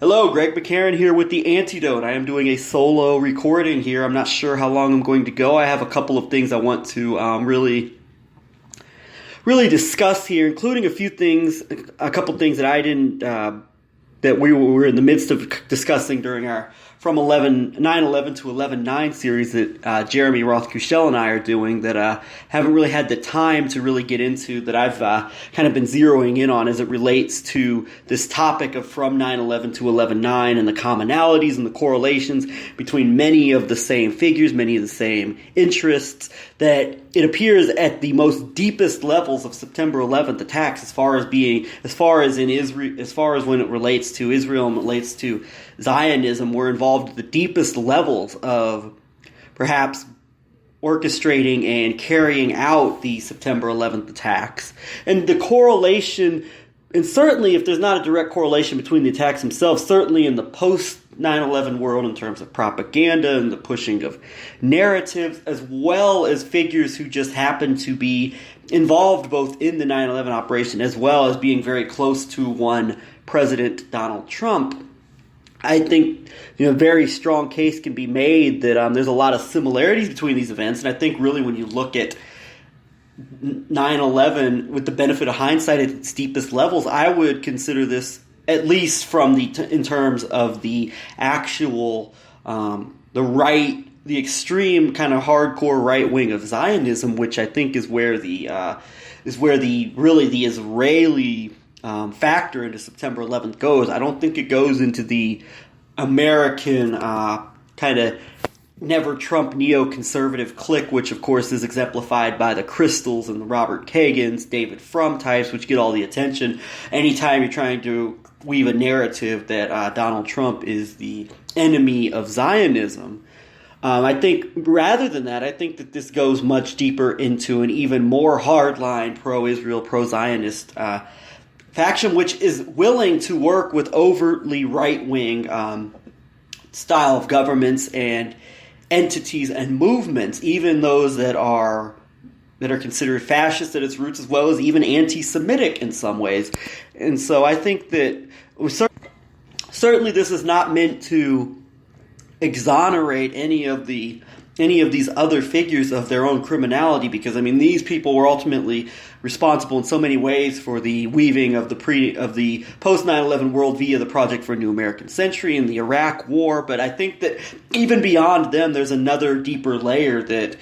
Hello, Greg McCarran here with The Antidote. I am doing a solo recording here. I'm not sure how long I'm going to go. I have a couple of things I want to really discuss here, including a couple things that I didn't, that we were in the midst of discussing during our from 9/11 to 11/9 series that Jeremy Roth-Kushel and I are doing that haven't really had the time to really get into, that I've kind of been zeroing in on as it relates to this topic of from 9/11 to 11/9 and the commonalities and the correlations between many of the same figures, many of the same interests, that it appears at the most deepest levels of September 11th attacks, as far as when it relates to Israel and relates to Zionism, we're involved at the deepest levels of perhaps orchestrating and carrying out the September 11th attacks. And the correlation, and certainly if there's not a direct correlation between the attacks themselves, certainly in the post-9/11 world in terms of propaganda and the pushing of narratives, as well as figures who just happen to be involved both in the 9/11 operation as well as being very close to one President Donald Trump, I think a very strong case can be made that there's a lot of similarities between these events. And I think really when you look at 9/11 with the benefit of hindsight at its deepest levels, I would consider this, at least from in terms of the actual the extreme kind of hardcore right wing of Zionism, which I think is where the Israeli factor into September 11th goes. I don't think it goes into the American kind of never Trump neoconservative clique, which of course is exemplified by the Crystals and the Robert Kagans, David Frum types, which get all the attention anytime you're trying to weave a narrative that Donald Trump is the enemy of Zionism. I think rather than that, I think that this goes much deeper into an even more hardline pro-Israel, pro-Zionist faction, which is willing to work with overtly right-wing style of governments and entities and movements, even those that are considered fascist at its roots, as well as even anti-Semitic in some ways. And so I think that certainly this is not meant to exonerate any of these other figures of their own criminality, because these people were ultimately responsible in so many ways for the weaving of the post 9/11 world via the Project for a New American Century and the Iraq War. But I think that even beyond them, there's another deeper layer that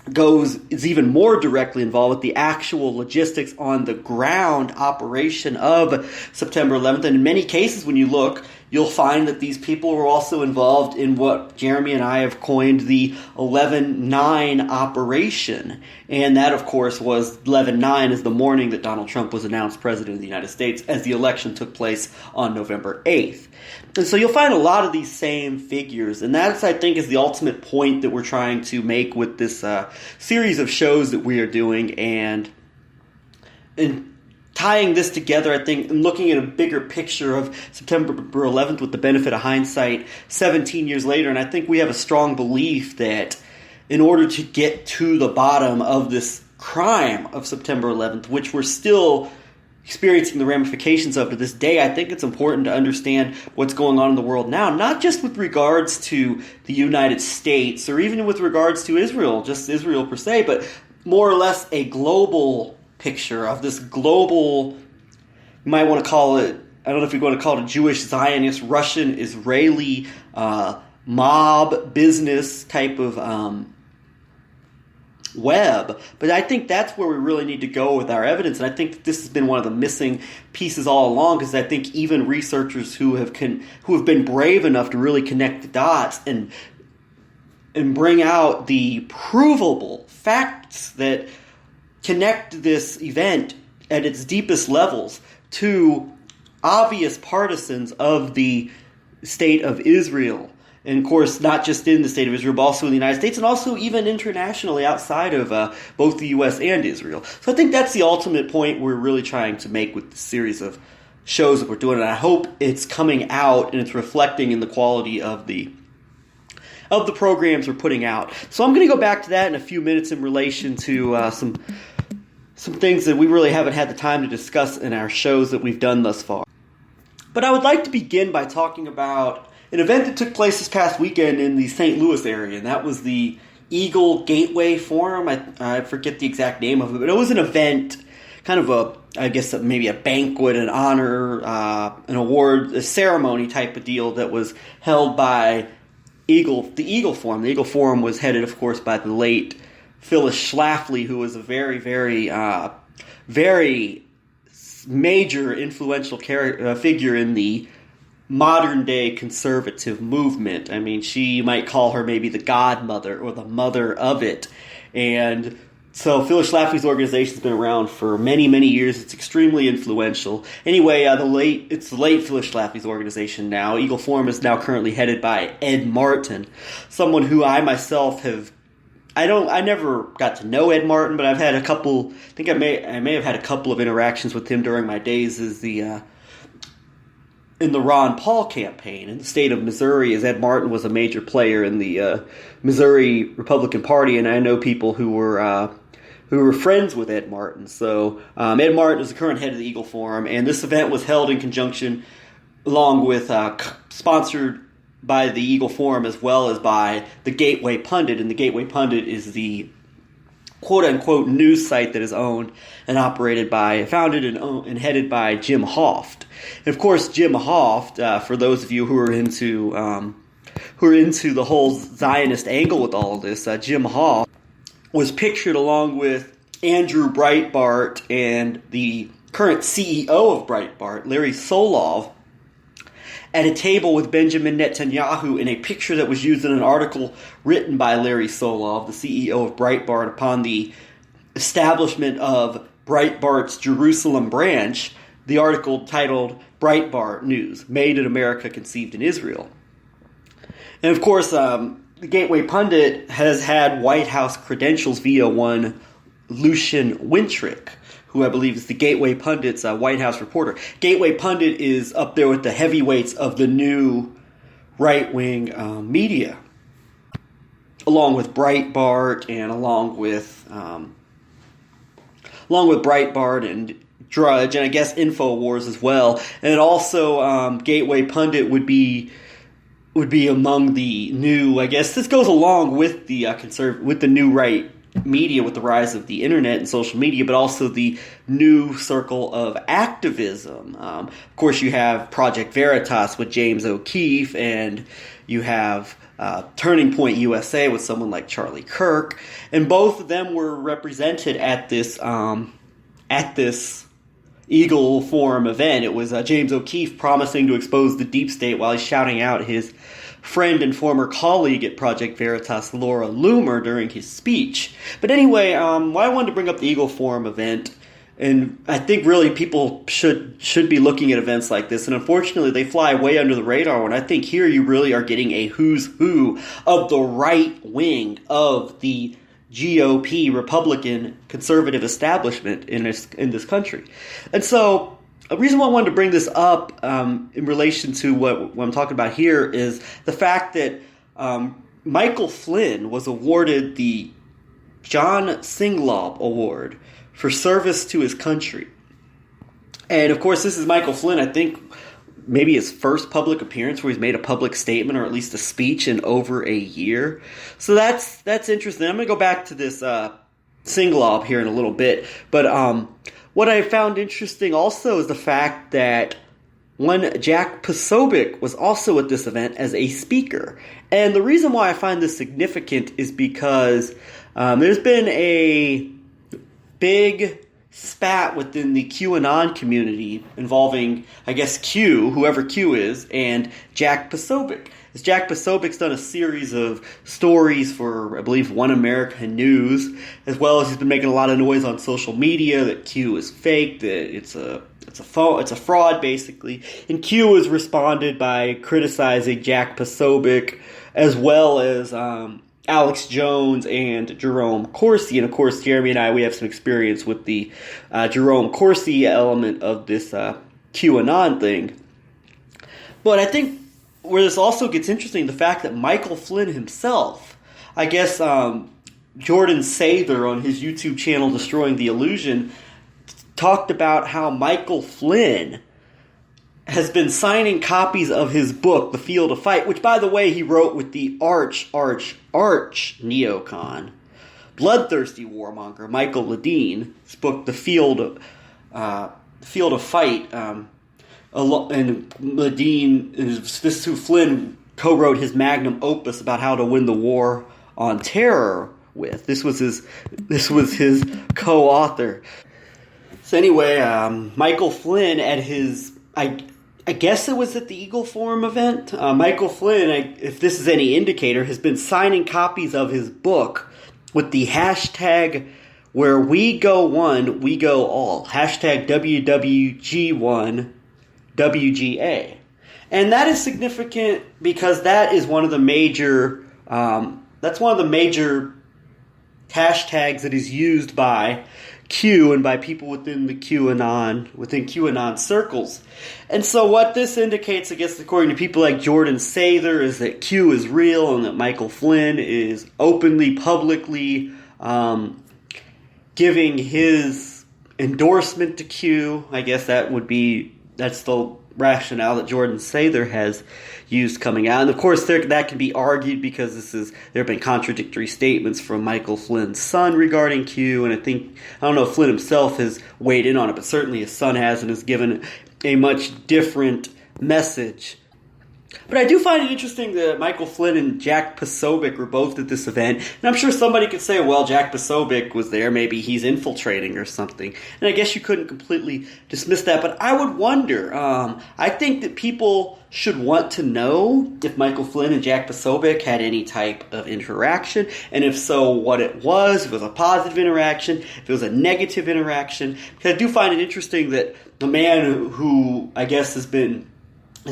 is even more directly involved with the actual logistics on the ground operation of September 11th. And in many cases, when you look, you'll find that these people were also involved in what Jeremy and I have coined the 11/9 operation. And that, of course, was 11/9 is the morning that Donald Trump was announced President of the United States, as the election took place on November 8th. And so you'll find a lot of these same figures. And that's, I think, is the ultimate point that we're trying to make with this series of shows that we are doing. And tying this together, I think, and looking at a bigger picture of September 11th with the benefit of hindsight 17 years later, and I think we have a strong belief that in order to get to the bottom of this crime of September 11th, which we're still experiencing the ramifications of to this day, I think it's important to understand what's going on in the world now, not just with regards to the United States or even with regards to Israel, just Israel per se, but more or less a global picture of this global, you might want to call it, I don't know if you're going to call it a Jewish, Zionist, Russian, Israeli mob business type of web. But I think that's where we really need to go with our evidence. And I think that this has been one of the missing pieces all along, because I think even researchers who have been brave enough to really connect the dots and bring out the provable facts that connect this event at its deepest levels to obvious partisans of the state of Israel. And of course, not just in the state of Israel, but also in the United States, and also even internationally outside of both the U.S. and Israel. So I think that's the ultimate point we're really trying to make with the series of shows that we're doing. And I hope it's coming out and it's reflecting in the quality of the programs we're putting out. So I'm going to go back to that in a few minutes in relation to some things that we really haven't had the time to discuss in our shows that we've done thus far. But I would like to begin by talking about an event that took place this past weekend in the St. Louis area, and that was the Eagle Gateway Forum. I forget the exact name of it, but it was an event, kind of maybe a banquet, an honor, an award, a ceremony type of deal that was held by the Eagle Forum. The Eagle Forum was headed, of course, by the late Phyllis Schlafly, who was a very, very, very major influential figure in the modern-day conservative movement. I mean, you might call her maybe the godmother or the mother of it. And so Phyllis Schlafly's organization's been around for many, many years. It's extremely influential. Anyway, it's the late Phyllis Schlafly's organization now. Eagle Forum is now currently headed by Ed Martin, someone who I myself I never got to know Ed Martin, but I've had I may have had a couple of interactions with him during my days in the Ron Paul campaign in the state of Missouri, as Ed Martin was a major player in the Missouri Republican Party, and I know people who were friends with Ed Martin. So Ed Martin is the current head of the Eagle Forum, and this event was held in conjunction, along with sponsored by the Eagle Forum as well as by the Gateway Pundit, and the Gateway Pundit is the quote-unquote news site that is owned and founded and headed by Jim Hoft. And of course, Jim Hoft, for those of you who are into the whole Zionist angle with all of this, Jim Hoft was pictured along with Andrew Breitbart and the current CEO of Breitbart, Larry Solov, at a table with Benjamin Netanyahu in a picture that was used in an article written by Larry Solov, the CEO of Breitbart, upon the establishment of Breitbart's Jerusalem branch, the article titled Breitbart News, Made in America, Conceived in Israel. And of course, the Gateway Pundit has had White House credentials via one Lucian Wintrick, who I believe is the Gateway Pundit's White House reporter. Gateway Pundit is up there with the heavyweights of the new right-wing media, along with Breitbart and along with Breitbart and Drudge, and I guess InfoWars as well. And also, Gateway Pundit would be among the new. I guess this goes along with the with the new right media, with the rise of the internet and social media, but also the new circle of activism. Of course, you have Project Veritas with James O'Keefe, and you have Turning Point USA with someone like Charlie Kirk, and both of them were represented at this Eagle Forum event. It was James O'Keefe promising to expose the deep state while he's shouting out his friend and former colleague at Project Veritas, Laura Loomer, during his speech. But anyway, why I wanted to bring up the Eagle Forum event, and I think really people should be looking at events like this, and unfortunately they fly way under the radar, and I think here you really are getting a who's who of the right wing of the GOP, Republican, conservative establishment in this country. And so a reason why I wanted to bring this up in relation to what I'm talking about here is the fact that Michael Flynn was awarded the John Singlaub Award for service to his country. And of course, this is Michael Flynn, I think, maybe his first public appearance where he's made a public statement or at least a speech in over a year. So that's interesting. I'm going to go back to this Singlaub here in a little bit. But what I found interesting also is the fact that one Jack Posobiec was also at this event as a speaker. And the reason why I find this significant is because there's been a big spat within the QAnon community involving, I guess, Q, whoever Q is, and Jack Posobiec. As Jack Posobiec's done a series of stories for, I believe, One American News, as well as he's been making a lot of noise on social media that Q is fake, that it's a fraud, basically. And Q has responded by criticizing Jack Posobiec, as well as Alex Jones and Jerome Corsi. And of course, Jeremy and I, we have some experience with the Jerome Corsi element of this QAnon thing. But I think where this also gets interesting, the fact that Michael Flynn himself, I guess Jordan Sather on his YouTube channel Destroying the Illusion, talked about how Michael Flynn has been signing copies of his book, The Field of Fight, which, by the way, he wrote with the arch neocon, bloodthirsty warmonger Michael Ledeen. His book, The Field of Fight, and Ledeen, this is who Flynn co-wrote his magnum opus about how to win the war on terror with. This was his co-author. So anyway, Michael Flynn at his, I guess it was at the Eagle Forum event. Michael Flynn, if this is any indicator, has been signing copies of his book with the hashtag where we go one, we go all. Hashtag WWG1WGA. And that is significant because that is one of the major, that's one of the major hashtags that is used by Q and by people within QAnon circles. And so what this indicates, I guess, according to people like Jordan Sather, is that Q is real and that Michael Flynn is openly, publicly giving his endorsement to Q. I guess that's the rationale that Jordan Sather has used coming out. And of course that can be argued because there have been contradictory statements from Michael Flynn's son regarding Q, and I don't know if Flynn himself has weighed in on it, but certainly his son has, and has given a much different message. But I do find it interesting that Michael Flynn and Jack Posobiec were both at this event. And I'm sure somebody could say, well, Jack Posobiec was there. Maybe he's infiltrating or something. And I guess you couldn't completely dismiss that. But I would wonder. I think that people should want to know if Michael Flynn and Jack Posobiec had any type of interaction. And if so, what it was. If it was a positive interaction. If it was a negative interaction. Because I do find it interesting that the man who I guess is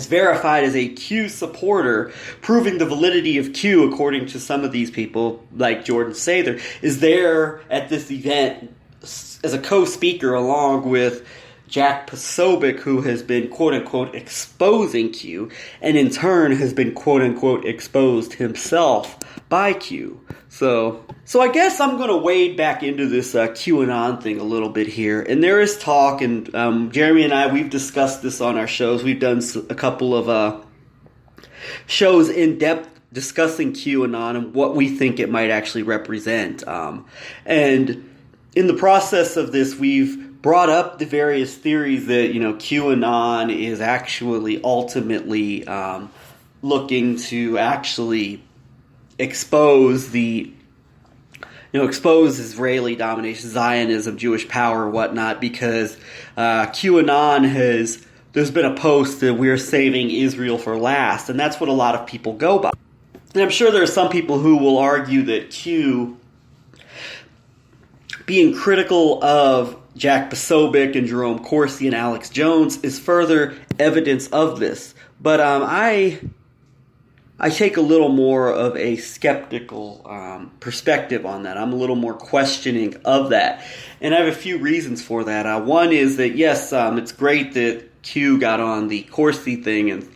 verified as a Q supporter, proving the validity of Q according to some of these people, like Jordan Sather, is there at this event as a co-speaker along with Jack Posobiec, who has been quote-unquote exposing Q, and in turn has been quote-unquote exposed himself by Q. So I guess I'm going to wade back into this QAnon thing a little bit here. And there is talk, and Jeremy and I, we've discussed this on our shows. We've done a couple of shows in depth discussing QAnon and what we think it might actually represent. And in the process of this, we've brought up the various theories that, QAnon is actually ultimately looking to actually expose Israeli domination, Zionism, Jewish power, whatnot, because QAnon there's been a post that we're saving Israel for last, and that's what a lot of people go by. And I'm sure there are some people who will argue that Q being critical of Jack Posobiec and Jerome Corsi and Alex Jones is further evidence of this. But I take a little more of a skeptical perspective on that. I'm a little more questioning of that. And I have a few reasons for that. One is that, yes, it's great that Q got on the Corsi thing and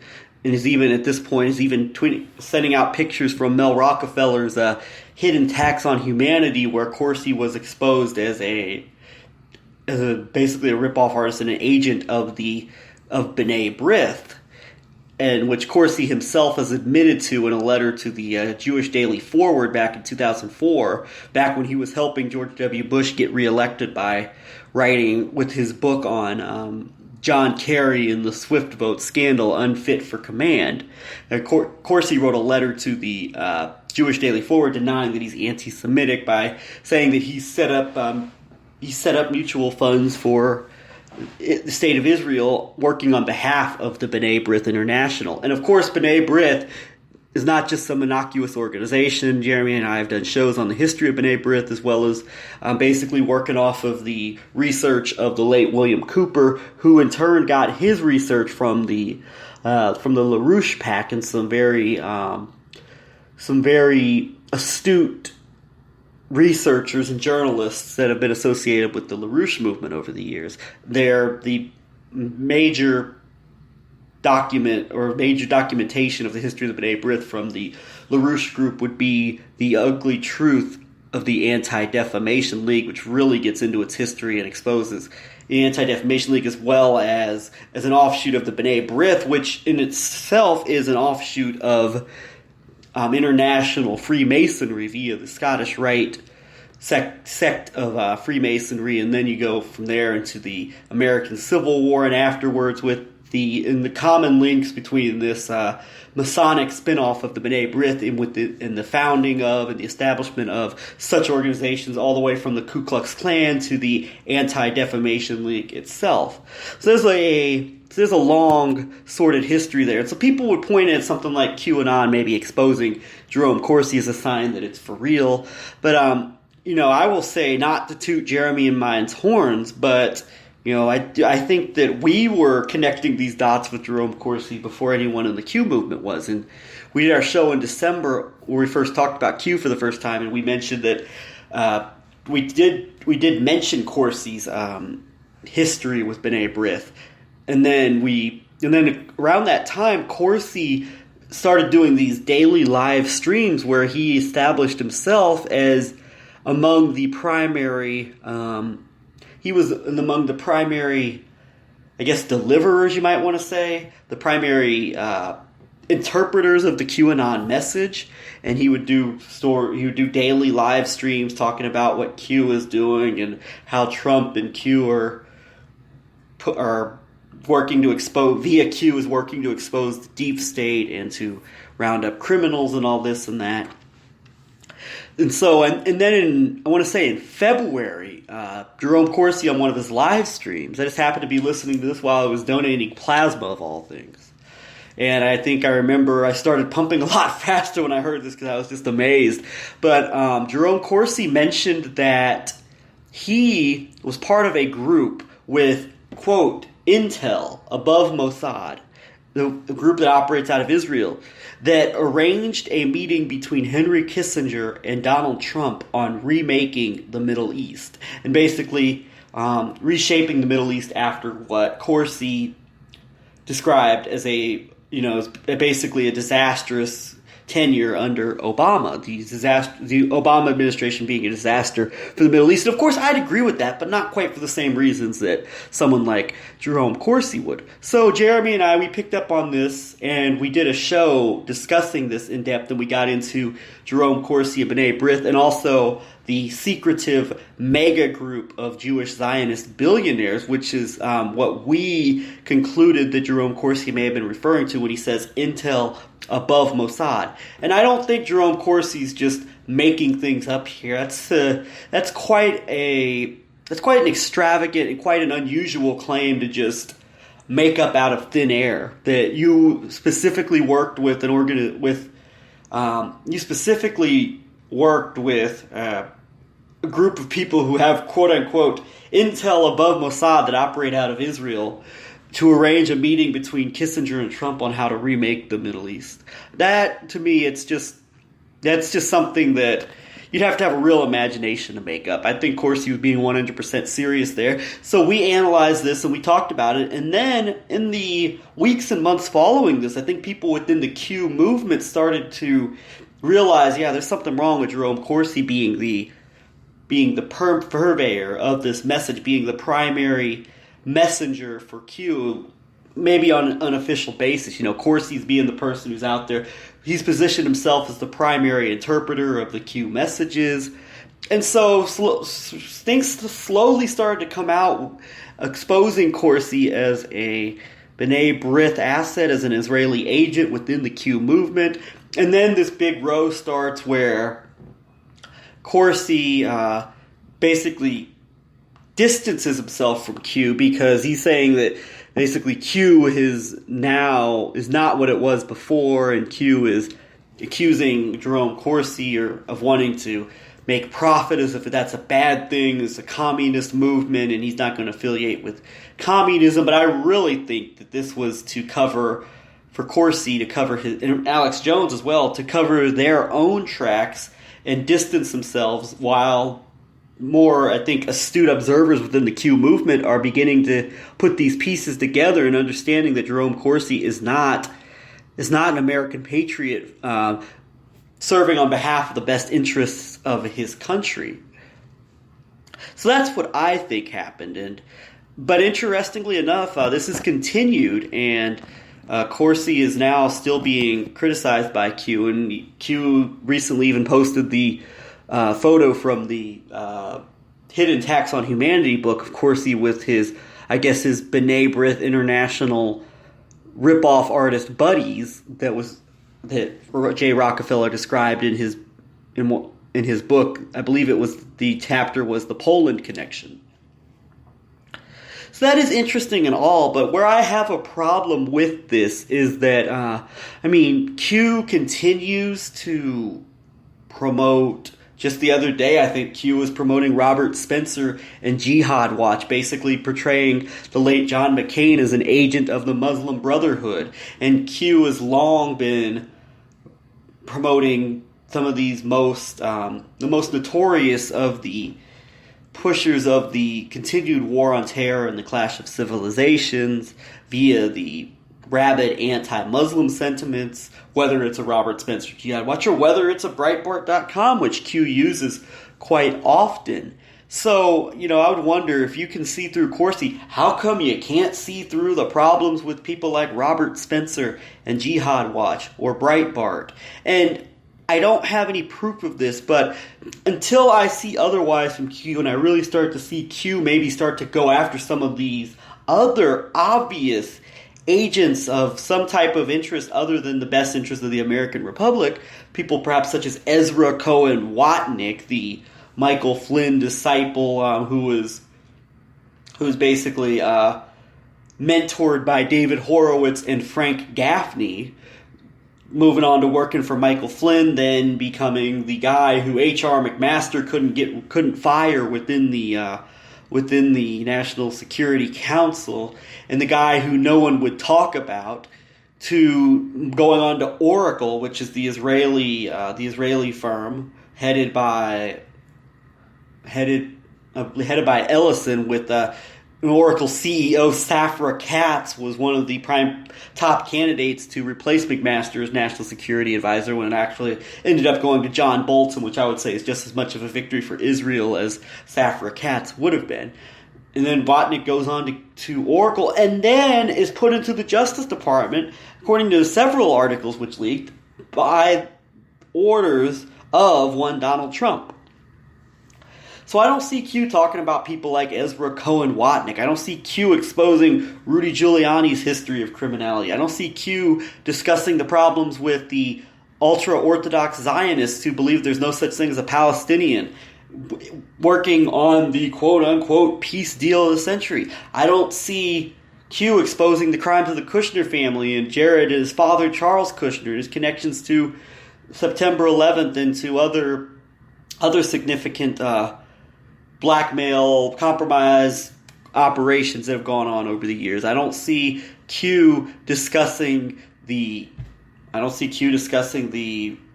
is even, at this point, sending out pictures from Mel Rockefeller's hidden tax on humanity, where Corsi was exposed as basically a rip-off artist and an agent of B'nai B'rith, and which Corsi himself has admitted to in a letter to the Jewish Daily Forward back in 2004, back when he was helping George W. Bush get reelected by writing with his book on John Kerry and the Swift boat scandal, Unfit for Command. Corsi wrote a letter to the Jewish Daily Forward denying that he's anti-Semitic by saying that he set up mutual funds for the state of Israel, working on behalf of the B'nai B'rith International. And of course, B'nai B'rith is not just some innocuous organization. Jeremy and I have done shows on the history of B'nai B'rith, as well as basically working off of the research of the late William Cooper, who in turn got his research from the LaRouche Pact and some very astute researchers and journalists that have been associated with the LaRouche movement over the years. They're the major documentation of the history of the B'nai B'rith from the LaRouche group would be The Ugly Truth of the Anti-Defamation League, which really gets into its history and exposes the Anti-Defamation League, as well as an offshoot of the B'nai B'rith, which in itself is an offshoot of international Freemasonry via the Scottish Rite sect of Freemasonry, and then you go from there into the American Civil War, and afterwards with the common links between this Masonic spinoff of the B'nai B'rith in the founding of and the establishment of such organizations, all the way from the Ku Klux Klan to the Anti-Defamation League itself. So there's a long, sordid history there. And so people would point at something like QAnon maybe exposing Jerome Corsi as a sign that it's for real. But, I will say, not to toot Jeremy and mine's horns, but I think that we were connecting these dots with Jerome Corsi before anyone in the Q movement was. And we did our show in December where we first talked about Q for the first time, and we mentioned that we did mention Corsi's history with B'nai B'rith. And then around that time, Corsi started doing these daily live streams where he established himself as among the primary I guess, deliverers, you might want to say, the primary interpreters of the QAnon message, and he would do daily live streams talking about what Q is doing and how Trump and Q are working to expose, via Q is working to expose the deep state and to round up criminals and all this and that. And so, and then I want to say in February, Jerome Corsi on one of his live streams, I just happened to be listening to this while I was donating plasma of all things. And I think I remember I started pumping a lot faster when I heard this because I was just amazed. But Jerome Corsi mentioned that he was part of a group with, quote, intel above Mossad, the group that operates out of Israel, that arranged a meeting between Henry Kissinger and Donald Trump on remaking the Middle East and basically reshaping the Middle East after what Corsi described as basically a disastrous tenure under Obama, the Obama administration being a disaster for the Middle East. And of course, I'd agree with that, but not quite for the same reasons that someone like Jerome Corsi would. So Jeremy and I, we picked up on this, and we did a show discussing this in depth, and we got into Jerome Corsi and B'nai B'rith, and also the secretive mega group of Jewish Zionist billionaires, which is what we concluded that Jerome Corsi may have been referring to when he says intel above Mossad. And I don't think Jerome Corsi's just making things up here. That's quite an extravagant and quite an unusual claim to just make up out of thin air. That you specifically worked with a group of people who have quote unquote intel above Mossad that operate out of Israel to arrange a meeting between Kissinger and Trump on how to remake the Middle East. That, to me, that's just something that you'd have to have a real imagination to make up. I think Corsi was being 100% serious there. So we analyzed this and we talked about it. And then in the weeks and months following this, I think people within the Q movement started to realize, yeah, there's something wrong with Jerome Corsi being the purveyor of this message, being the primary messenger for Q, maybe on an unofficial basis. Corsi's being the person who's out there. He's positioned himself as the primary interpreter of the Q messages. And so things slowly started to come out, exposing Corsi as a B'nai B'rith asset, as an Israeli agent within the Q movement. And then this big row starts where Corsi basically distances himself from Q because he's saying that basically Q is not what it was before, and Q is accusing Jerome Corsi of wanting to make profit as if that's a bad thing, it's a communist movement, and he's not going to affiliate with communism. But I really think that this was to cover, for Corsi to cover his, and Alex Jones as well, to cover their own tracks and distance themselves, while more, I think, astute observers within the Q movement are beginning to put these pieces together and understanding that Jerome Corsi is not an American patriot serving on behalf of the best interests of his country. So that's what I think happened. And But interestingly enough, this has continued, and Corsi is now still being criticized by Q, and Q recently even posted the photo from the Hidden Tax on Humanity book of Corsi with his B'nai B'rith International rip-off artist buddies that Jay Rockefeller described in his book. I believe it was the chapter was the Poland connection. So that is interesting and all, but where I have a problem with this is that, Q continues to promote. Just the other day, I think Q was promoting Robert Spencer and Jihad Watch, basically portraying the late John McCain as an agent of the Muslim Brotherhood. And Q has long been promoting some of these the most notorious of the pushers of the continued war on terror and the clash of civilizations via the rabid anti-Muslim sentiments, whether it's a Robert Spencer Jihad Watch or whether it's a Breitbart.com, which Q uses quite often. So, I would wonder, if you can see through Corsi, how come you can't see through the problems with people like Robert Spencer and Jihad Watch or Breitbart? And I don't have any proof of this, but until I see otherwise from Q and I really start to see Q maybe start to go after some of these other obvious agents of some type of interest other than the best interest of the American Republic, people perhaps such as Ezra Cohen Watnick, the Michael Flynn disciple who was basically mentored by David Horowitz and Frank Gaffney, moving on to working for Michael Flynn, then becoming the guy who H.R. McMaster couldn't fire within the National Security Council, and the guy who no one would talk about, to going on to Oracle, which is the Israeli firm headed by Ellison, with Oracle CEO Safra Katz was one of the prime top candidates to replace McMaster as National Security Advisor, when it actually ended up going to John Bolton, which I would say is just as much of a victory for Israel as Safra Katz would have been. And then Watnick goes on to Oracle and then is put into the Justice Department, according to several articles which leaked, by orders of one Donald Trump. So I don't see Q talking about people like Ezra Cohen Watnick. I don't see Q exposing Rudy Giuliani's history of criminality. I don't see Q discussing the problems with the ultra-Orthodox Zionists who believe there's no such thing as a Palestinian, working on the quote-unquote peace deal of the century. I don't see Q exposing the crimes of the Kushner family and Jared and his father Charles Kushner, his connections to September 11th and to other significant blackmail, compromise operations that have gone on over the years. I don't see Q discussing the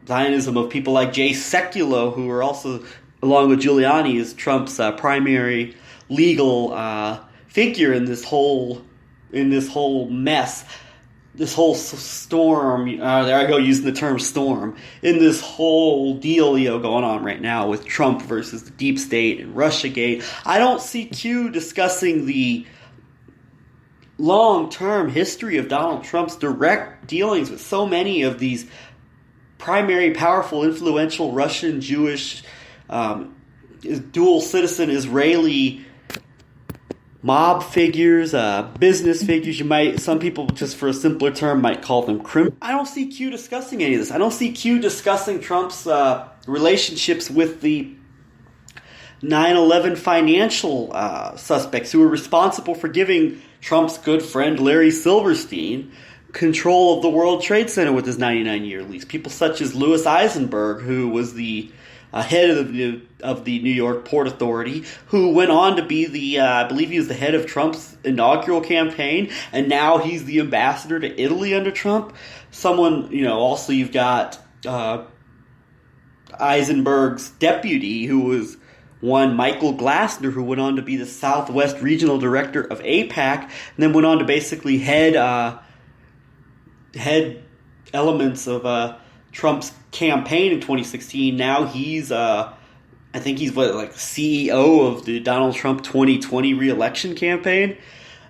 Zionism of people like Jay Sekulow, who are also, along with Giuliani, is Trump's primary legal figure in this whole mess. This whole storm, there I go using the term storm, in this whole deal going on right now with Trump versus the deep state and Russiagate. I don't see Q discussing the long-term history of Donald Trump's direct dealings with so many of these primary, powerful, influential Russian, Jewish, dual citizen Israeli mob figures, business figures. Some people, just for a simpler term, might call them criminals. I don't see Q discussing any of this. I don't see Q discussing Trump's relationships with the 9/11 financial suspects who were responsible for giving Trump's good friend Larry Silverstein control of the World Trade Center with his 99-year lease. People such as Louis Eisenberg, who was the head of the New York Port Authority, who went on to be I believe he was the head of Trump's inaugural campaign, and now he's the ambassador to Italy under Trump. Also you've got Eisenberg's deputy, who was one Michael Glassner, who went on to be the Southwest Regional Director of AIPAC, and then went on to basically head elements of Trump's campaign in 2016. Now he's I think he's like CEO of the Donald Trump 2020 re-election campaign.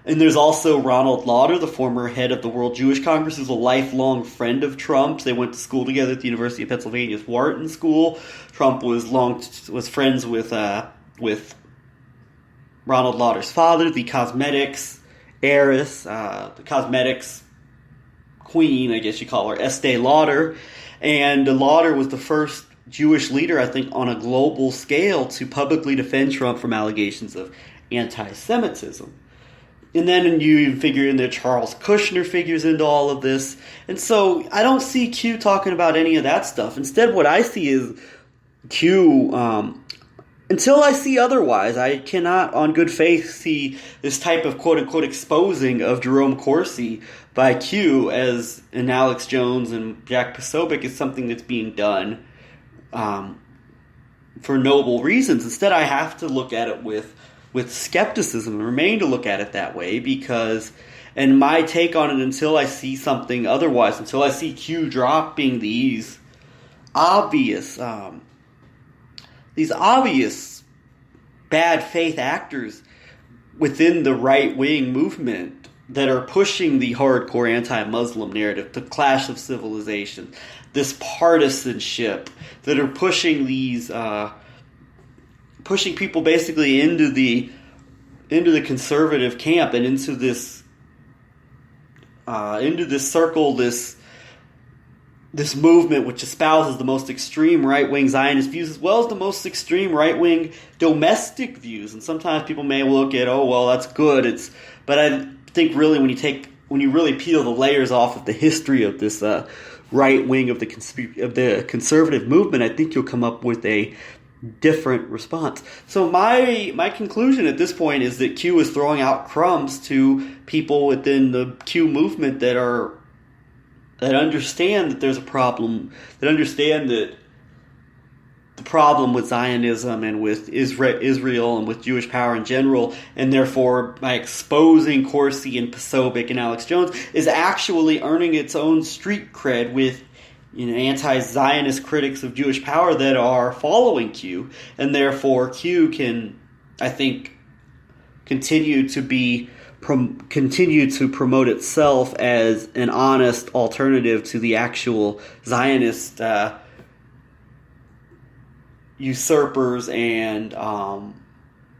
And there's also Ronald Lauder, the former head of the World Jewish Congress, who's a lifelong friend of Trump's. They went to school together at the University of Pennsylvania's Wharton School. Trump was friends with Ronald Lauder's father, the cosmetics heiress, the cosmetics queen, I guess you call her, Estee Lauder. And Lauder was the first Jewish leader, I think, on a global scale to publicly defend Trump from allegations of anti-Semitism. And then you figure in there Charles Kushner figures into all of this. And so I don't see Q talking about any of that stuff. Instead, what I see is Q, until I see otherwise, I cannot on good faith see this type of quote-unquote exposing of Jerome Corsi by Q as in Alex Jones and Jack Posobiec is something that's being done for noble reasons. Instead, I have to look at it with skepticism and remain to look at it that way because, and my take on it until I see something otherwise, until I see Q dropping these obvious bad faith actors within the right-wing movement that are pushing the hardcore anti-Muslim narrative, the clash of civilization, this partisanship, that are pushing these pushing people basically into the conservative camp and into this circle, this movement which espouses the most extreme right-wing Zionist views as well as the most extreme right-wing domestic views. And sometimes people may look at, oh well, that's good. But I think really when you really peel the layers off of the history of this right wing of the conservative movement, I think you'll come up with a different response. So my conclusion at this point is that Q is throwing out crumbs to people within the Q movement that understand that there's a problem, that understand that the problem with Zionism and with Israel and with Jewish power in general, and therefore by exposing Corsi and Posobiec and Alex Jones is actually earning its own street cred with anti-Zionist critics of Jewish power that are following Q, and therefore Q can, I think, continue to promote itself as an honest alternative to the actual Zionist usurpers and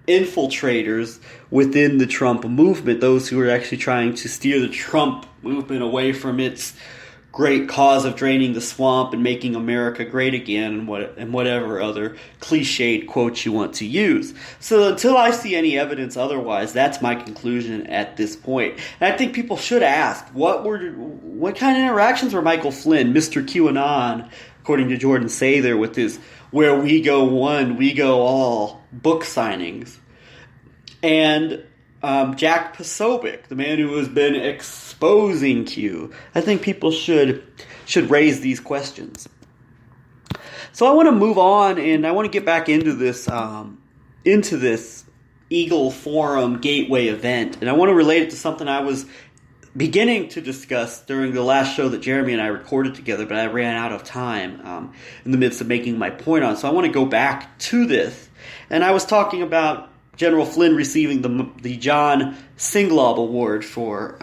infiltrators within the Trump movement, those who are actually trying to steer the Trump movement away from its great cause of draining the swamp and making America great again, and whatever other cliched quotes you want to use. So until I see any evidence otherwise, that's my conclusion at this point. And I think people should ask, what kind of interactions were Michael Flynn, Mr. QAnon, according to Jordan Sather, with his "Where we go one, we go all" book signings, and Jack Posobiec, the man who has been exposing Q. I think people should raise these questions. So I want to move on, and I want to get back into this Eagle Forum Gateway event, and I want to relate it to something I was beginning to discuss during the last show that Jeremy and I recorded together, but I ran out of time in the midst of making my point on. So I want to go back to this, and I was talking about General Flynn receiving the John Singlaub Award for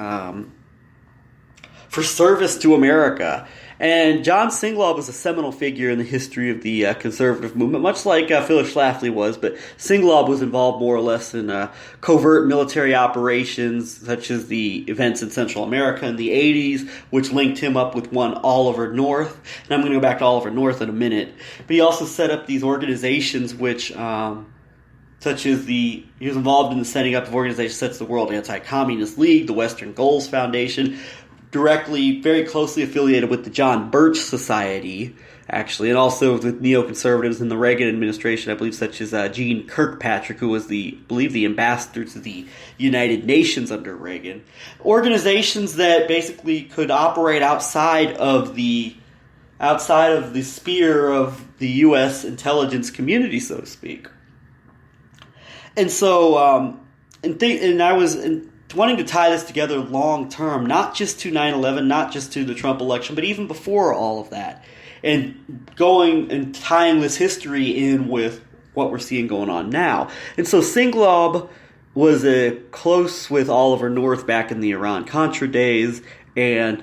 service to America. And John Singlaub was a seminal figure in the history of the conservative movement, much like Phyllis Schlafly was, but Singlaub was involved more or less in covert military operations, such as the events in Central America in the 80s, which linked him up with one Oliver North. And I'm going to go back to Oliver North in a minute. But he also set up these organizations which... such as he was involved in the setting up of organizations such as the World Anti-Communist League, the Western Goals Foundation, very closely affiliated with the John Birch Society, actually, and also with neoconservatives in the Reagan administration, I believe, such as Gene Kirkpatrick, who was the ambassador to the United Nations under Reagan. Organizations that basically could operate outside of the sphere of the U.S. intelligence community, so to speak. And so, and I was wanting to tie this together long term, not just to 9/11, not just to the Trump election, but even before all of that, and going and tying this history in with what we're seeing going on now. And so Singlaub was close with Oliver North back in the Iran-Contra days, and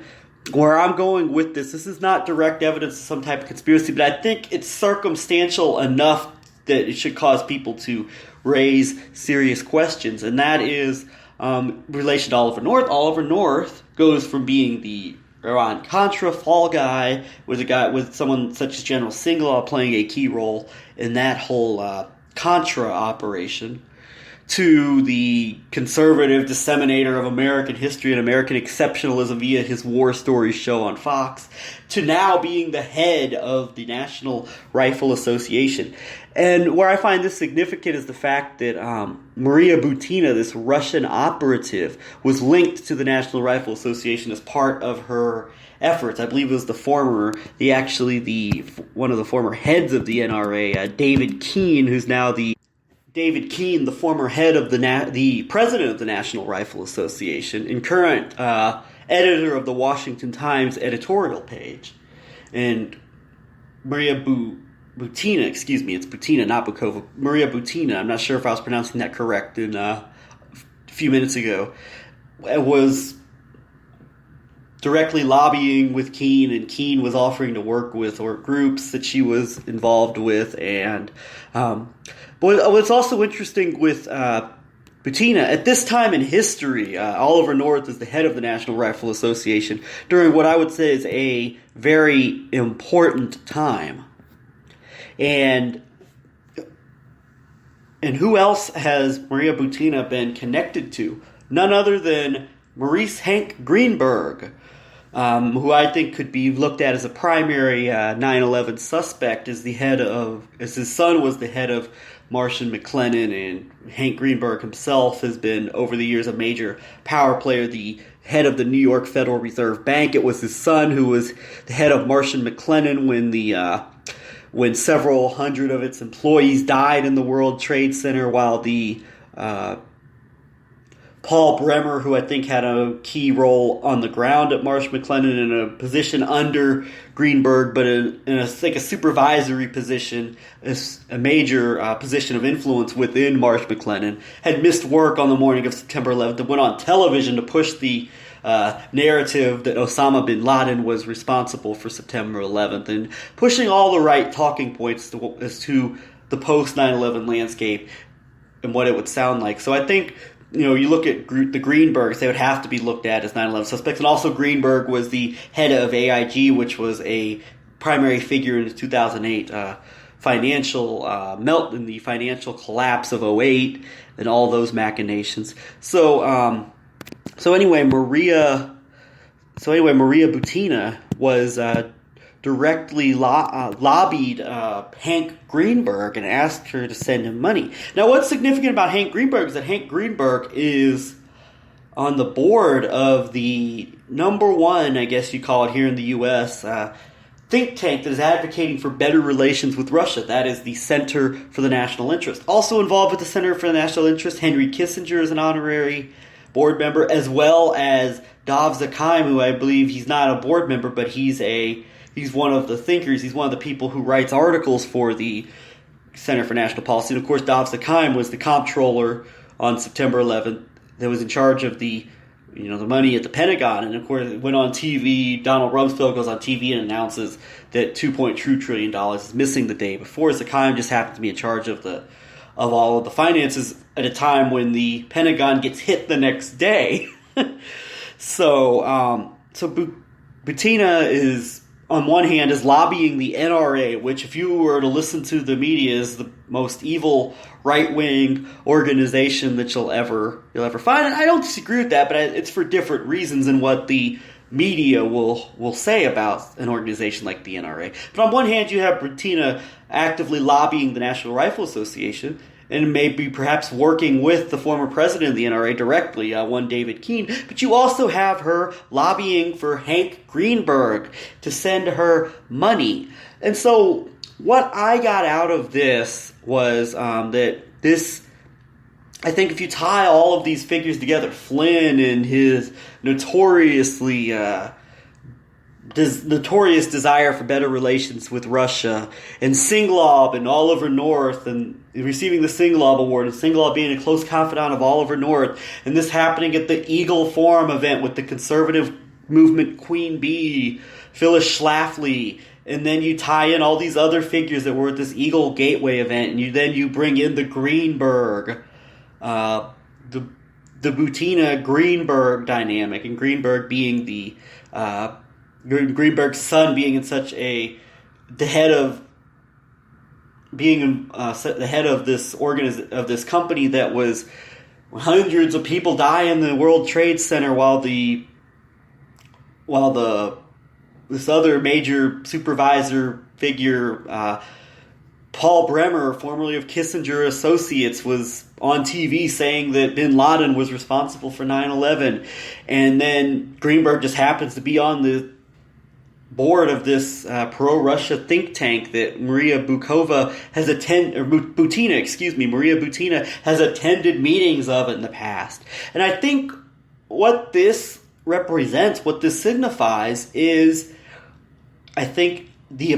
where I'm going with this is not direct evidence of some type of conspiracy, but I think it's circumstantial enough that it should cause people to raise serious questions, and that is relation to Oliver North. Oliver North goes from being the Iran-Contra fall guy with someone such as General Singlaub playing a key role in that whole Contra operation, to the conservative disseminator of American history and American exceptionalism via his War Stories show on Fox, to now being the head of the National Rifle Association. And where I find this significant is the fact that Maria Butina, this Russian operative, was linked to the National Rifle Association as part of her efforts. I believe it was one of the former heads of the NRA, David Keene, the former head of the president of the National Rifle Association and current editor of the Washington Times editorial page. And Maria Butina, it's Butina, not Bukova. Maria Butina, I'm not sure if I was pronouncing that correct a few minutes ago, was directly lobbying with Keene, and Keene was offering to work with groups that she was involved with. And but what's also interesting with Butina, at this time in history, Oliver North is the head of the National Rifle Association during what I would say is a very important time. And who else has Maria Butina been connected to? None other than Maurice Hank Greenberg, who I think could be looked at as a primary 9/11 suspect, as his son was the head of Marsh & McLennan, and Hank Greenberg himself has been, over the years, a major power player, the head of the New York Federal Reserve Bank. It was his son who was the head of Marsh & McLennan when several hundred of its employees died in the World Trade Center, while the Paul Bremer, who I think had a key role on the ground at Marsh McLennan in a position under Greenberg, but in a supervisory position, a major position of influence within Marsh McLennan, had missed work on the morning of September 11th and went on television to push the narrative that Osama bin Laden was responsible for September 11th, and pushing all the right talking points as to the post-9/11 landscape and what it would sound like. So I think, you look at the Greenbergs, they would have to be looked at as 9/11 suspects. And also Greenberg was the head of AIG, which was a primary figure in the 2008 financial melt and the financial collapse of '08 and all those machinations. So anyway, Maria Butina was directly lobbied Hank Greenberg and asked her to send him money. Now, what's significant about Hank Greenberg is that Hank Greenberg is on the board of the number one, I guess you call it here in the U.S., think tank that is advocating for better relations with Russia. That is the Center for the National Interest. Also involved with the Center for the National Interest, Henry Kissinger is an honorary board member, as well as Dov Zakheim, who I believe he's not a board member, but he's one of the thinkers. He's one of the people who writes articles for the Center for National Policy. And of course, Dov Zakheim was the comptroller on September 11th that was in charge of the money at the Pentagon. And of course, it went on TV. Donald Rumsfeld goes on TV and announces that $2.2 trillion is missing the day before. Zakheim just happened to be in charge of all of the finances at a time when the Pentagon gets hit the next day. So Butina is, on one hand, is lobbying the NRA, which, if you were to listen to the media, is the most evil right-wing organization that you'll ever find. And I don't disagree with that, but it's for different reasons than what the media will say about an organization like the NRA. But on one hand, you have Butina actively lobbying the National Rifle Association, and maybe perhaps working with the former president of the NRA directly, one David Keene. But you also have her lobbying for Hank Greenberg to send her money. And so what I got out of this was that this, I think if you tie all of these figures together, Flynn and his notoriously notorious desire for better relations with Russia, and Singlaub and Oliver North, and receiving the Singlaub Award, and Singlaub being a close confidant of Oliver North, and this happening at the Eagle Forum event with the conservative movement Queen Bee, Phyllis Schlafly, and then you tie in all these other figures that were at this Eagle Gateway event, and you bring in the Greenberg, the Butina-Greenberg dynamic, and Greenberg being Greenberg's son being in such the head of this company that was hundreds of people die in the World Trade Center while this other major supervisor figure, Paul Bremer, formerly of Kissinger Associates, was on TV saying that bin Laden was responsible for 9/11, and then Greenberg just happens to be on the board of this pro-Russia think tank that Maria Butina has attended meetings of in the past. And I think what this represents, what this signifies, is, I think this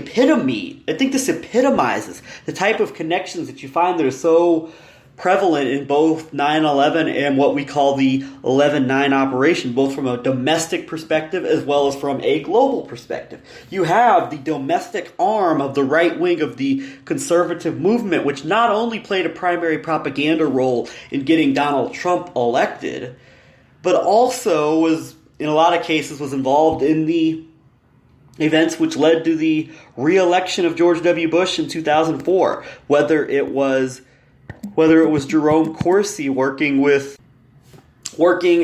epitomizes the type of connections that you find that are so prevalent in both 9/11 and what we call the 11/9 operation, both from a domestic perspective as well as from a global perspective. You have the domestic arm of the right wing of the conservative movement, which not only played a primary propaganda role in getting Donald Trump elected, but also was, in a lot of cases, was involved in the events which led to the re-election of George W. Bush in 2004, whether it was Jerome Corsi working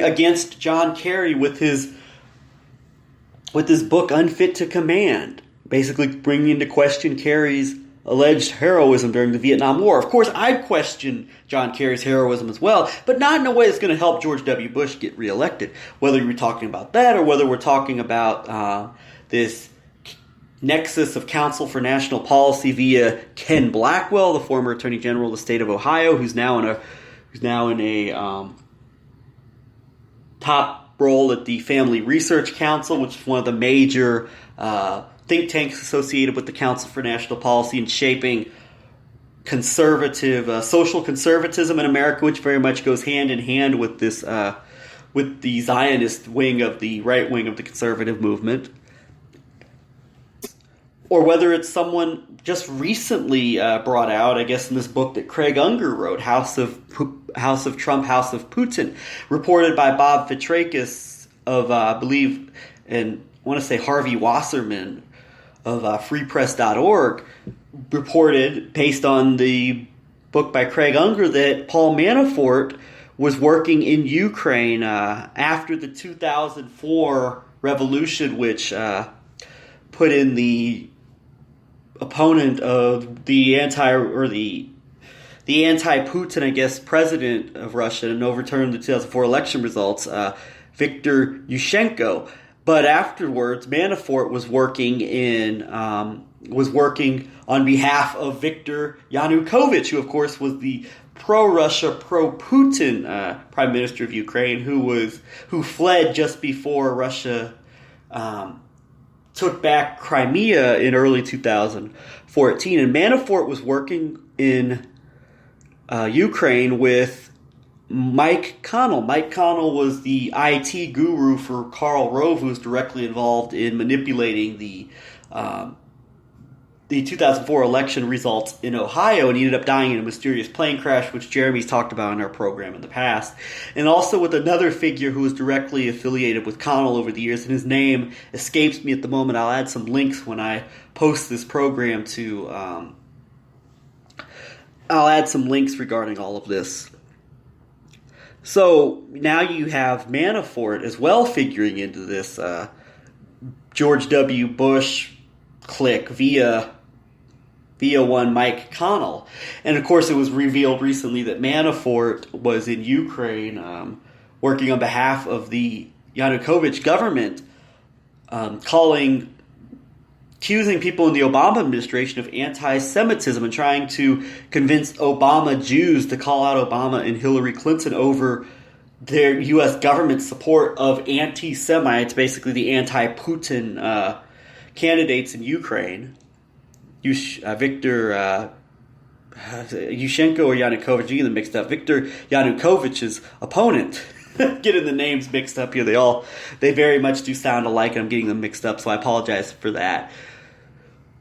against John Kerry with his book Unfit to Command, basically bringing into question Kerry's alleged heroism during the Vietnam War. Of course, I'd question John Kerry's heroism as well, but not in a way that's going to help George W. Bush get reelected. Whether we're talking about that or whether we're talking about this nexus of Council for National Policy via Ken Blackwell, the former Attorney General of the state of Ohio, who's now in a top role at the Family Research Council, which is one of the major think tanks associated with the Council for National Policy in shaping conservative social conservatism in America, which very much goes hand in hand with this with the Zionist wing of the right wing of the conservative movement. Or whether it's someone just recently brought out, I guess, in this book that Craig Unger wrote, House of Trump, House of Putin, reported by Bob Fitrakis of, I believe, and I want to say Harvey Wasserman of freepress.org, reported, based on the book by Craig Unger, that Paul Manafort was working in Ukraine after the 2004 revolution, which put in the opponent of the anti-Putin, I guess, president of Russia, and overturned the 2004 election results, Viktor Yushchenko. But afterwards, Manafort was working on behalf of Viktor Yanukovych, who, of course, was the pro-Russia, pro-Putin prime minister of Ukraine, who fled just before Russia took back Crimea in early 2014. And Manafort was working in Ukraine with Mike Connell. Mike Connell was the IT guru for Karl Rove, who was directly involved in manipulating the 2004 election results in Ohio, and he ended up dying in a mysterious plane crash, which Jeremy's talked about in our program in the past. And also with another figure who was directly affiliated with Connell over the years, and his name escapes me at the moment. I'll add some links when I post this program to... I'll add some links regarding all of this. So now you have Manafort as well figuring into this George W. Bush clique via one Mike Connell. And of course it was revealed recently that Manafort was in Ukraine working on behalf of the Yanukovych government, accusing people in the Obama administration of anti-Semitism and trying to convince Obama Jews to call out Obama and Hillary Clinton over their U.S. government support of anti-Semites, basically the anti-Putin candidates in Ukraine. Viktor Yushchenko or Yanukovych, getting them mixed up. Viktor Yanukovych's opponent. Getting the names mixed up here. They very much do sound alike, and I'm getting them mixed up, so I apologize for that.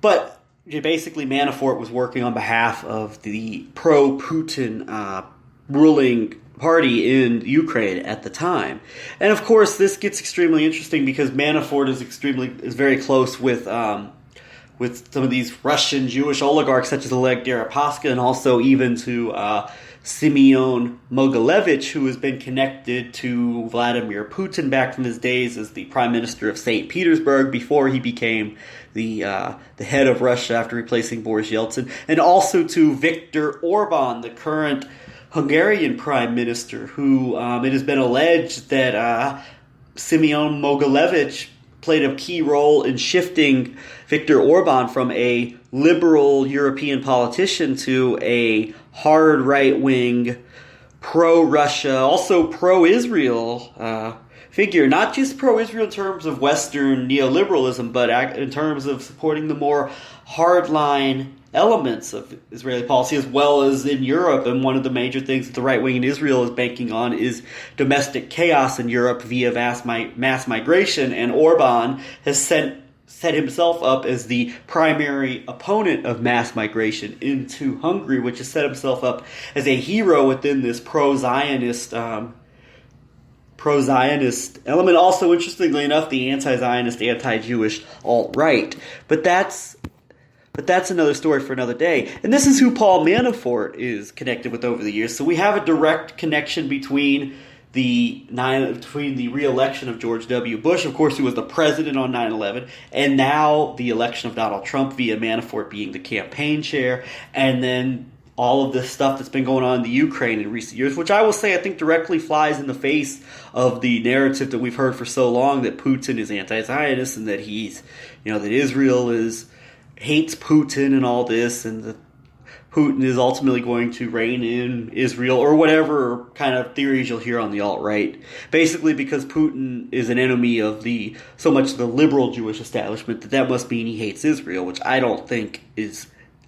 But basically, Manafort was working on behalf of the pro-Putin ruling party in Ukraine at the time. And of course, this gets extremely interesting because Manafort is very close with some of these Russian Jewish oligarchs such as Oleg Deripaska, and also even to Simeon Mogilevich, who has been connected to Vladimir Putin back from his days as the Prime Minister of St. Petersburg before he became the head of Russia after replacing Boris Yeltsin, and also to Viktor Orban, the current Hungarian Prime Minister, who it has been alleged that Simeon Mogilevich played a key role in shifting Viktor Orban from a liberal European politician to a hard right-wing, pro-Russia, also pro-Israel figure. Not just pro-Israel in terms of Western neoliberalism, but in terms of supporting the more hardline elements of Israeli policy, as well as in Europe. And one of the major things that the right wing in Israel is banking on is domestic chaos in Europe via mass migration. And Orban has set himself up as the primary opponent of mass migration into Hungary, which has set himself up as a hero within this pro-Zionist element. Also, interestingly enough, the anti-Zionist, anti-Jewish alt-right. But that's another story for another day. And this is who Paul Manafort is connected with over the years. So we have a direct connection between the re-election of George W. Bush, of course, who was the president on 9/11, and now the election of Donald Trump via Manafort being the campaign chair, and then all of this stuff that's been going on in the Ukraine in recent years, which I will say I think directly flies in the face of the narrative that we've heard for so long that Putin is anti-Zionist and that that Israel hates Putin and all this, and that Putin is ultimately going to reign in Israel, or whatever kind of theories you'll hear on the alt-right. Basically because Putin is an enemy of so much of the liberal Jewish establishment that must mean he hates Israel, which I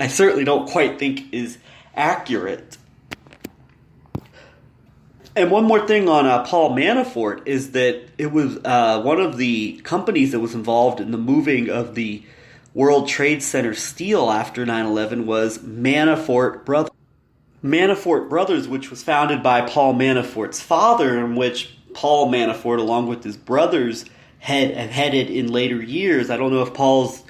certainly don't quite think is accurate. And one more thing on Paul Manafort is that it was one of the companies that was involved in the moving of the World Trade Center steel after 9/11 was Manafort Brothers. Manafort Brothers, which was founded by Paul Manafort's father, in which Paul Manafort, along with his brothers, headed in later years. I don't know if Paul's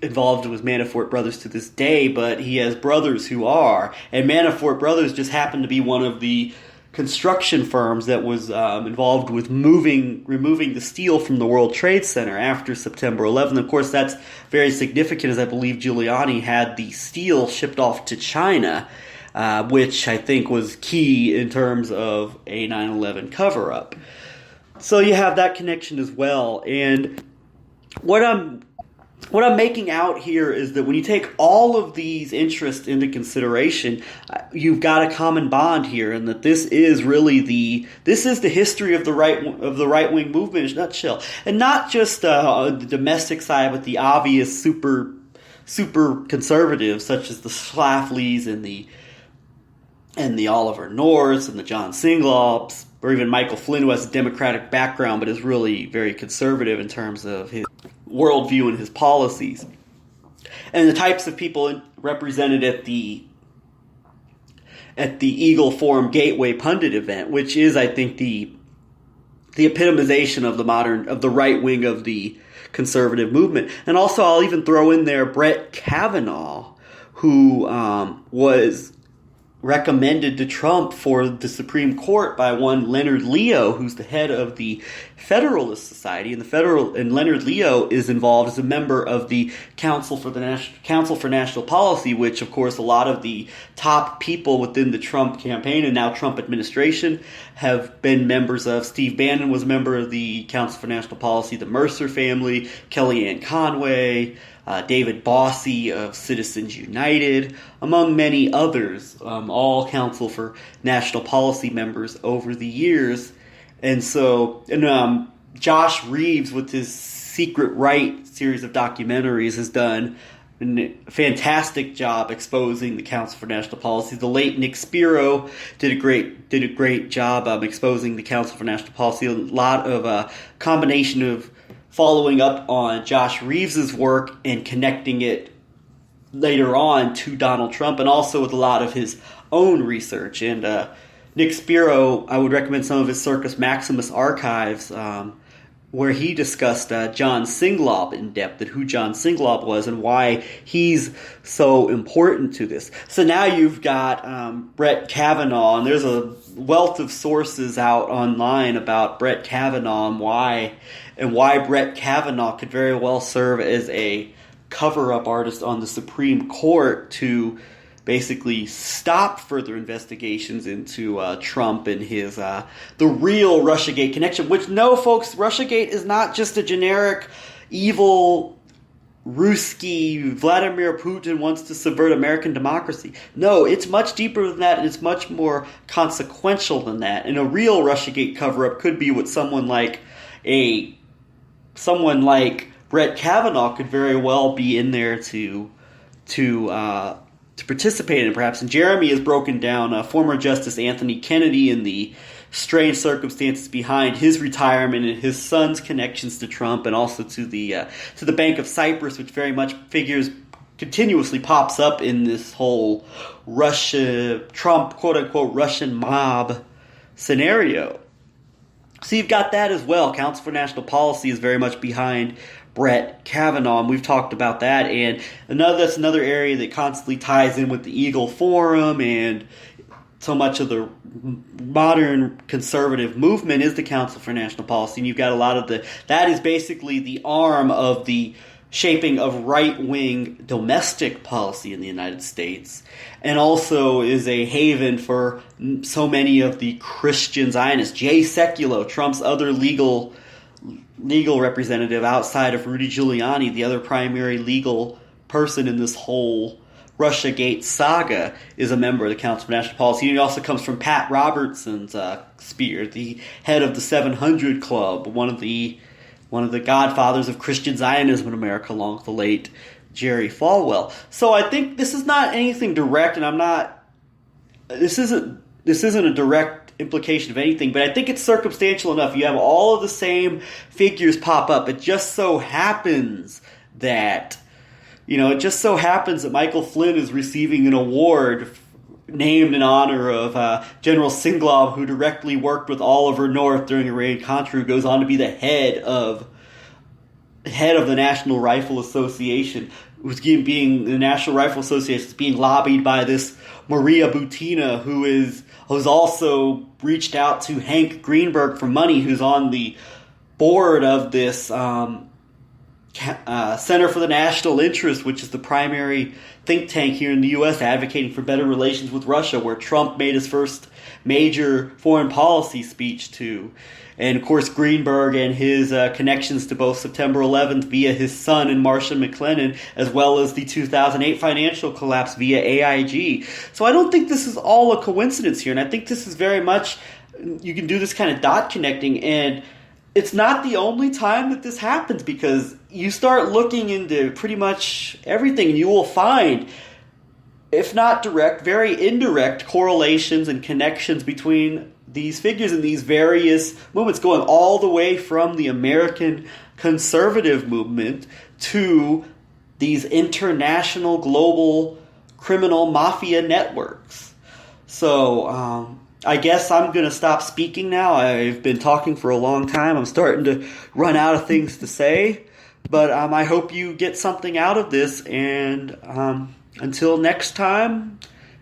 involved with Manafort Brothers to this day, but he has brothers who are. And Manafort Brothers just happened to be one of the construction firms that was involved with removing the steel from the World Trade Center after September 11th. Of course, that's very significant, as I believe Giuliani had the steel shipped off to China, which I think was key in terms of a 9/11 cover-up. So you have that connection as well. And what I'm making out here is that when you take all of these interests into consideration, you've got a common bond here, and that this is the history of the right wing movement in a nutshell, and not just the domestic side, but the obvious super conservatives such as the Schlaflys and the Oliver Norths and the John Singlaubs, or even Michael Flynn, who has a Democratic background but is really very conservative in terms of his worldview and his policies, and the types of people represented at the Eagle Forum Gateway Pundit event, which is, I think, the epitomization of the right wing of the conservative movement. And also, I'll even throw in there Brett Kavanaugh, who was recommended to Trump for the Supreme Court by one Leonard Leo, who's the head of the Federalist Society, and Leonard Leo is involved as a member of the Council for National Policy, which, of course, a lot of the top people within the Trump campaign and now Trump administration have been members of. Steve Bannon was a member of the Council for National Policy, the Mercer family, Kellyanne Conway, David Bossie of Citizens United, among many others, all Council for National Policy members over the years. And so, Josh Reeves, with his Secret Right series of documentaries, has done a fantastic job exposing the Council for National Policy. The late Nick Spiro did a great job exposing the Council for National Policy. A lot of combination of following up on Josh Reeves's work and connecting it later on to Donald Trump, and also with a lot of his own research. And Nick Spiro, I would recommend some of his Circus Maximus archives, where he discussed John Singlaub in depth, and who John Singlaub was and why he's so important to this. So now you've got Brett Kavanaugh, and there's a wealth of sources out online about Brett Kavanaugh and why Brett Kavanaugh could very well serve as a cover-up artist on the Supreme Court to basically stop further investigations into Trump and his the real Russiagate connection. Which, no, folks, Russiagate is not just a generic evil Ruski Vladimir Putin wants to subvert American democracy. No, it's much deeper than that, and it's much more consequential than that. And a real Russiagate cover-up could be what someone like Brett Kavanaugh could very well be in there to participate in, perhaps. And Jeremy has broken down former Justice Anthony Kennedy and the strange circumstances behind his retirement and his son's connections to Trump, and also to the Bank of Cyprus, which very much continuously pops up in this whole Trump, quote-unquote, Russian mob scenario. So you've got that as well. Council for National Policy is very much behind Brett Kavanaugh, and we've talked about that. And that's another area that constantly ties in with the Eagle Forum, and so much of the modern conservative movement is the Council for National Policy. And you've got a lot of that is basically the arm of the shaping of right-wing domestic policy in the United States, and also is a haven for so many of the Christian Zionists. Jay Sekulow, Trump's other legal representative outside of Rudy Giuliani, the other primary legal person in this whole Russiagate saga, is a member of the Council for National Policy. And he also comes from Pat Robertson's sphere, the head of the 700 Club, one of the godfathers of Christian Zionism in America, along with the late Jerry Falwell. So I think this is not anything direct, and this isn't a direct implication of anything, but I think it's circumstantial enough. You have all of the same figures pop up. It just so happens that Michael Flynn is receiving an award named in honor of General Singlaub, who directly worked with Oliver North during Iran-Contra, who goes on to be the head of the National Rifle Association, who's being the National Rifle Association is being lobbied by this Maria Butina, who's also reached out to Hank Greenberg for money, who's on the board of this Center for the National Interest, which is the primary think tank here in the U.S. advocating for better relations with Russia, where Trump made his first major foreign policy speech to. And, of course, Greenberg and his connections to both September 11th via his son and Marcia McLennan, as well as the 2008 financial collapse via AIG. So I don't think this is all a coincidence here, and I think this is very much, you can do this kind of dot connecting, and it's not the only time that this happens, because you start looking into pretty much everything, and you will find, if not direct, very indirect correlations and connections between these figures and these various movements, going all the way from the American conservative movement to these international global criminal mafia networks. So I guess I'm going to stop speaking now. I've been talking for a long time. I'm starting to run out of things to say. But I hope you get something out of this. And until next time,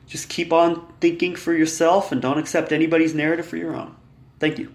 just keep on thinking for yourself and don't accept anybody's narrative for your own. Thank you.